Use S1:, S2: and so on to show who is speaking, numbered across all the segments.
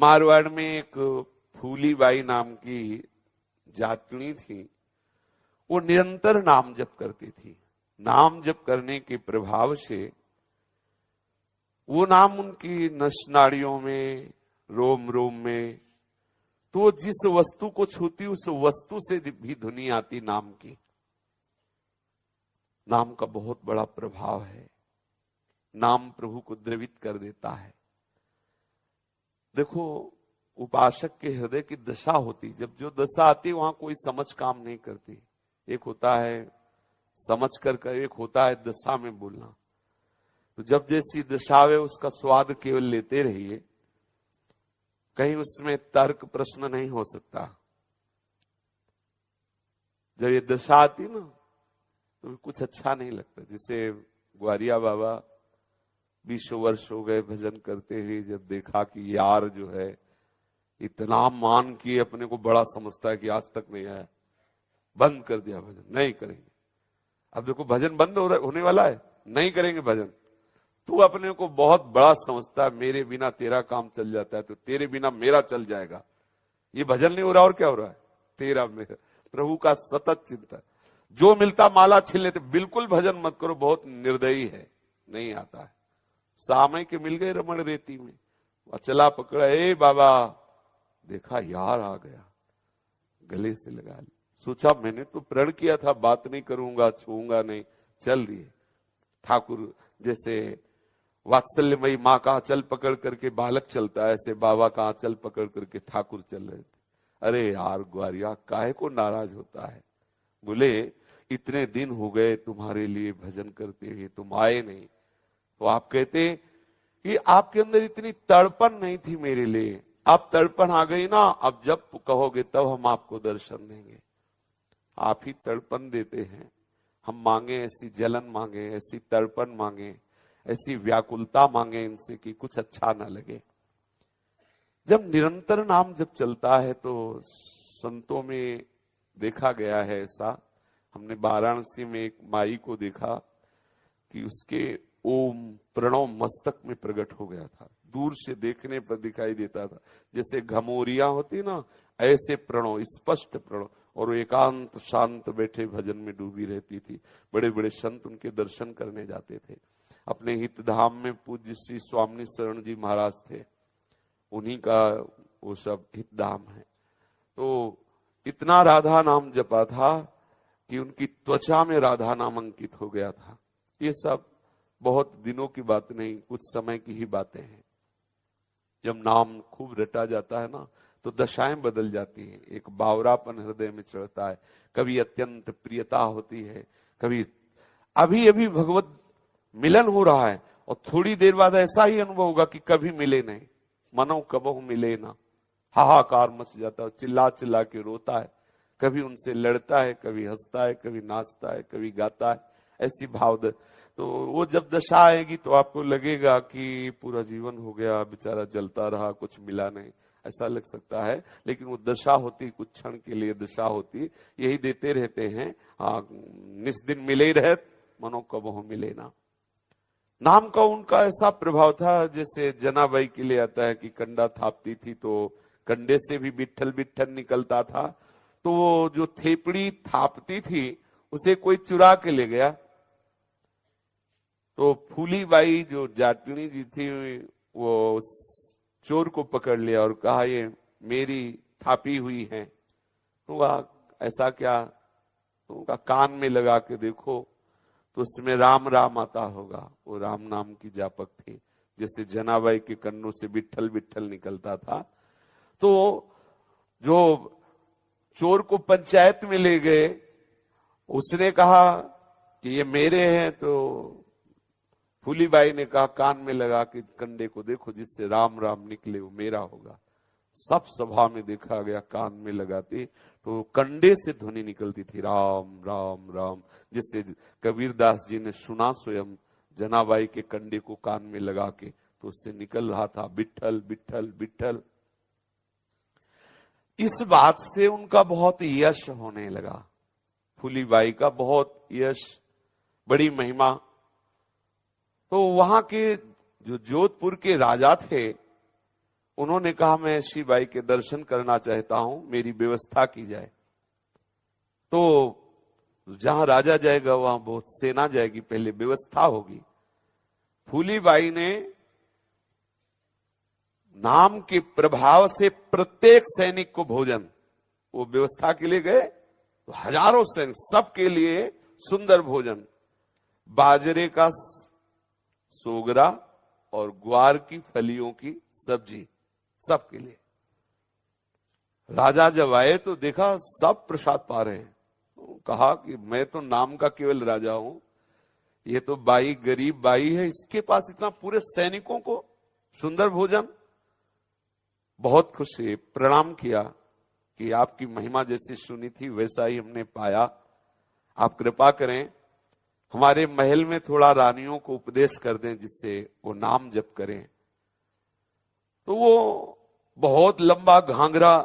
S1: मारवाड़ में एक फूलीबाई नाम की जाटनी थी। वो निरंतर नाम जप करती थी। नाम जप करने के प्रभाव से वो नाम उनकी नस नाड़ियों में, रोम रोम में, तो जिस वस्तु को छूती उस वस्तु से भी ध्वनि आती नाम की। नाम का बहुत बड़ा प्रभाव है। नाम प्रभु को द्रवित कर देता है। देखो, उपासक के हृदय की दशा होती, जब जो दशा आती वहां कोई समझ काम नहीं करती। एक होता है समझ कर, एक होता है दशा में बोलना। तो जब जैसी दशा है उसका स्वाद केवल लेते रहिए, कहीं उसमें तर्क प्रश्न नहीं हो सकता। जब ये दशा आती ना तो कुछ अच्छा नहीं लगता। जैसे ग्वारिया बाबा 20 वर्ष हो गए भजन करते हुए, जब देखा कि यार जो है इतना मान किए अपने को बड़ा समझता है कि आज तक नहीं आया, बंद कर दिया भजन, नहीं करेंगे। अब देखो भजन बंद होने वाला है, नहीं करेंगे भजन। तू अपने को बहुत बड़ा समझता है, मेरे बिना तेरा काम चल जाता है तो तेरे बिना मेरा चल जाएगा। ये भजन नहीं हो रहा और क्या हो रहा है? तेरा मेरा, प्रभु का सतत चिंतन। जो मिलता माला छीन लेते। बिल्कुल भजन मत करो, बहुत निर्दयी है, नहीं आता है। सामय के मिल गए रमण रेती में, चला पकड़ा, ए बाबा, देखा यार आ गया, गले से लगा ली। सोचा मैंने तो प्रण किया था बात नहीं करूंगा, छूंगा नहीं, चल दिए। ठाकुर जैसे वात्सल्यमयी माँ का आंचल पकड़ करके बालक चलता है, ऐसे बाबा का आंचल पकड़ करके ठाकुर चल रहे थे। अरे यार ग्वारिया, काहे को नाराज होता है? बोले इतने दिन हो गए तुम्हारे लिए भजन करते हुए, तुम आए नहीं। तो आप कहते कि आपके अंदर इतनी तड़पन नहीं थी मेरे लिए, अब तड़पन आ गई ना, अब जब कहोगे तब हम आपको दर्शन देंगे। आप ही तड़पन देते हैं। हम मांगे ऐसी जलन मांगे, ऐसी तड़पन मांगे, ऐसी व्याकुलता मांगे इनसे कि कुछ अच्छा ना लगे। जब निरंतर नाम जब चलता है तो संतों में देखा गया है ऐसा। हमने वाराणसी में एक माई को देखा कि उसके ओम प्रणव मस्तक में प्रकट हो गया था। दूर से देखने पर दिखाई देता था जैसे घमोरियां होती ना, ऐसे प्रणव, स्पष्ट प्रणव। और वो एकांत शांत बैठे भजन में डूबी रहती थी। बड़े बड़े संत उनके दर्शन करने जाते थे। अपने हित धाम में पूज्य श्री स्वामी शरण जी महाराज थे, उन्हीं का वो सब हित धाम है। तो इतना राधा नाम जपा था कि उनकी त्वचा में राधा नाम अंकित हो गया था। ये सब बहुत दिनों की बात नहीं, कुछ समय की ही बातें हैं। जब नाम खूब रटा जाता है ना तो दशाएं बदल जाती हैं। एक बावरापन हृदय में चढ़ता है, कभी अत्यंत प्रियता होती है, कभी अभी अभी भगवत मिलन हो रहा है और थोड़ी देर बाद ऐसा ही अनुभव होगा कि कभी मिले नहीं, मनो कबहू मिले ना। हाहाकार मच जाता है, चिल्ला चिल्ला के रोता है, कभी उनसे लड़ता है, कभी हंसता है, कभी नाचता है, कभी गाता है, ऐसी भाव। तो वो जब दशा आएगी तो आपको लगेगा कि पूरा जीवन हो गया, बेचारा जलता रहा, कुछ मिला नहीं, ऐसा लग सकता है। लेकिन वो दशा होती, कुछ क्षण के लिए दशा होती, यही देते रहते हैं। हाँ, निस्दिन मिले ही रहत, मनो कबहू मिले ना। नाम का उनका ऐसा प्रभाव था, जैसे जनाबाई के लिए आता है कि कंडा थापती थी तो कंडे से भी बिट्ठल बिट्ठल निकलता था। तो वो जो थेपड़ी थापती थी उसे कोई चुरा के ले गया। तो फूलीबाई जो जाटनी जी थी वो चोर को पकड़ लिया और कहा ये मेरी थापी हुई है। तो कहा ऐसा क्या? तो उनका कान में लगा के देखो तो उसमें राम राम आता होगा। वो राम नाम की जापक थी, जैसे जनाबाई के कन्नों से बिट्ठल बिट्ठल निकलता था। तो जो चोर को पंचायत में ले गए, उसने कहा कि ये मेरे हैं। तो फूलीबाई ने कहा कान में लगा के कंडे को देखो, जिससे राम राम निकले वो मेरा होगा। सब सभा में देखा गया, कान में लगाती तो कंडे से ध्वनि निकलती थी राम राम राम, जिससे कबीरदास जी ने सुना स्वयं जनाबाई के कंडे को कान में लगा के, तो उससे निकल रहा था बिट्ठल बिट्ठल बिट्ठल। इस बात से उनका बहुत यश होने लगा, फूलीबाई का बहुत यश, बड़ी महिमा। तो वहां के जो जोधपुर के राजा थे उन्होंने कहा मैं ऐसी बाई के दर्शन करना चाहता हूं, मेरी व्यवस्था की जाए। तो जहां राजा जाएगा वहां बहुत सेना जाएगी, पहले व्यवस्था होगी। फूलीबाई ने नाम के प्रभाव से प्रत्येक सैनिक को भोजन, वो व्यवस्था के लिए गए तो हजारों सैनिक, सबके लिए सुंदर भोजन, बाजरे का सोगरा और ग्वार की फलियों की सब्जी, सबके लिए। राजा जब आए तो देखा सब प्रसाद पा रहे हैं, तो कहा कि मैं तो नाम का केवल राजा हूं, ये तो बाई गरीब बाई है, इसके पास इतना पूरे सैनिकों को सुंदर भोजन। बहुत खुश हुए, प्रणाम किया कि आपकी महिमा जैसी सुनी थी वैसा ही हमने पाया, आप कृपा करें हमारे महल में थोड़ा रानियों को उपदेश कर दें जिससे वो नाम जप करें। तो वो बहुत लंबा घाघरा,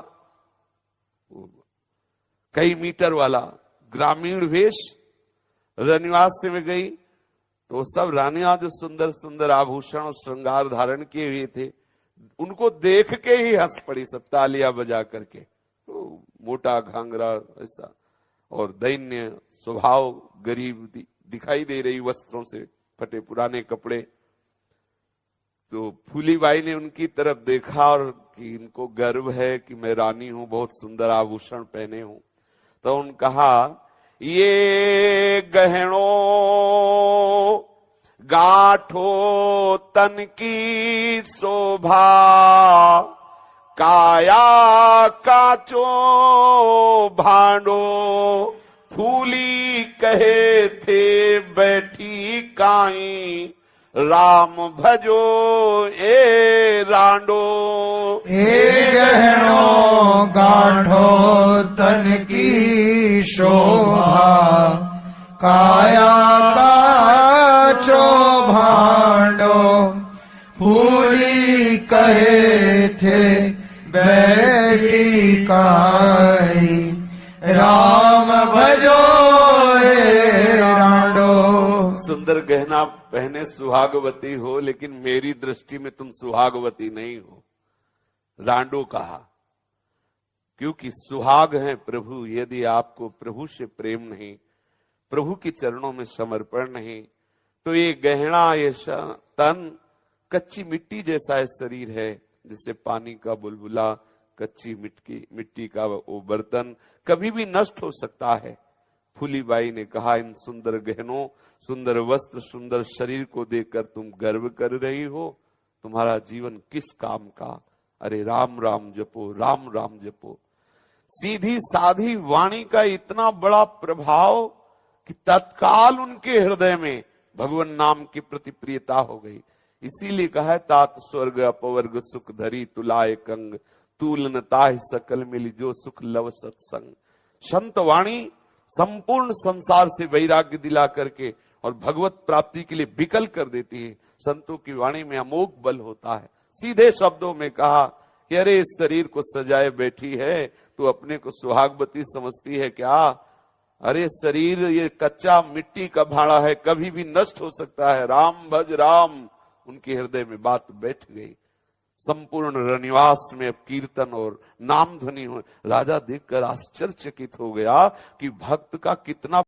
S1: कई मीटर वाला ग्रामीण वेश रनिवास से में गई, तो सब रानियां जो सुंदर सुंदर आभूषण और श्रृंगार धारण किए हुए थे, उनको देख के ही हंस पड़ी सब तालियां बजा करके। तो मोटा घाघरा ऐसा और दैन्य स्वभाव, गरीब दिखाई दे रही, वस्त्रों से फटे पुराने कपड़े। तो फूलीबाई ने उनकी तरफ देखा और कि इनको गर्व है कि मैं रानी हूं, बहुत सुंदर आभूषण पहने हूं। तो उन्होंने कहा ये गहनों गाठो तन की शोभा, काया काचो भांडो, फूली कहे थे बैठी काई, राम भजो ए रांडो।
S2: ए गहनो गाढ़ो तन की शोभा, काया काचो भांडो, फूली कहे थे बैठी काई, राम भजो ए रांडो।
S1: सुंदर गहना पहने सुहागवती हो, लेकिन मेरी दृष्टि में तुम सुहागवती नहीं हो, रांडो कहा। क्योंकि सुहाग है प्रभु, यदि आपको प्रभु से प्रेम नहीं, प्रभु के चरणों में समर्पण नहीं, तो ये गहना, ये तन कच्ची मिट्टी जैसा है शरीर है, जैसे पानी का बुलबुला, कच्ची मिट्टी का वो बर्तन कभी भी नष्ट हो सकता है। फूलीबाई ने कहा इन सुंदर गहनों, सुंदर वस्त्र, सुंदर शरीर को देखकर तुम गर्व कर रही हो, तुम्हारा जीवन किस काम का? अरे राम राम जपो, राम राम जपो। सीधी साधी वाणी का इतना बड़ा प्रभाव कि तत्काल उनके हृदय में भगवान नाम की प्रति प्रियता हो गई। इसीलिए कहा है तात स्वर्ग अपवर्ग सुख धरी तुलाए कंग, तूल न ताहि सकल मिली जो सुख लव सत्संग। संत वाणी संपूर्ण संसार से वैराग्य दिला करके और भगवत प्राप्ति के लिए विकल कर देती है। संतों की वाणी में अमोघ बल होता है। सीधे शब्दों में कहा कि अरे इस शरीर को सजाए बैठी है, तू अपने को सुहागवती समझती है क्या? अरे शरीर ये कच्चा मिट्टी का भाड़ा है, कभी भी नष्ट हो सकता है। राम भज राम। उनके हृदय में बात बैठ गई। संपूर्ण रनिवास में कीर्तन और नाम ध्वनि हो। राजा देखकर आश्चर्यचकित हो गया कि भक्त का कितना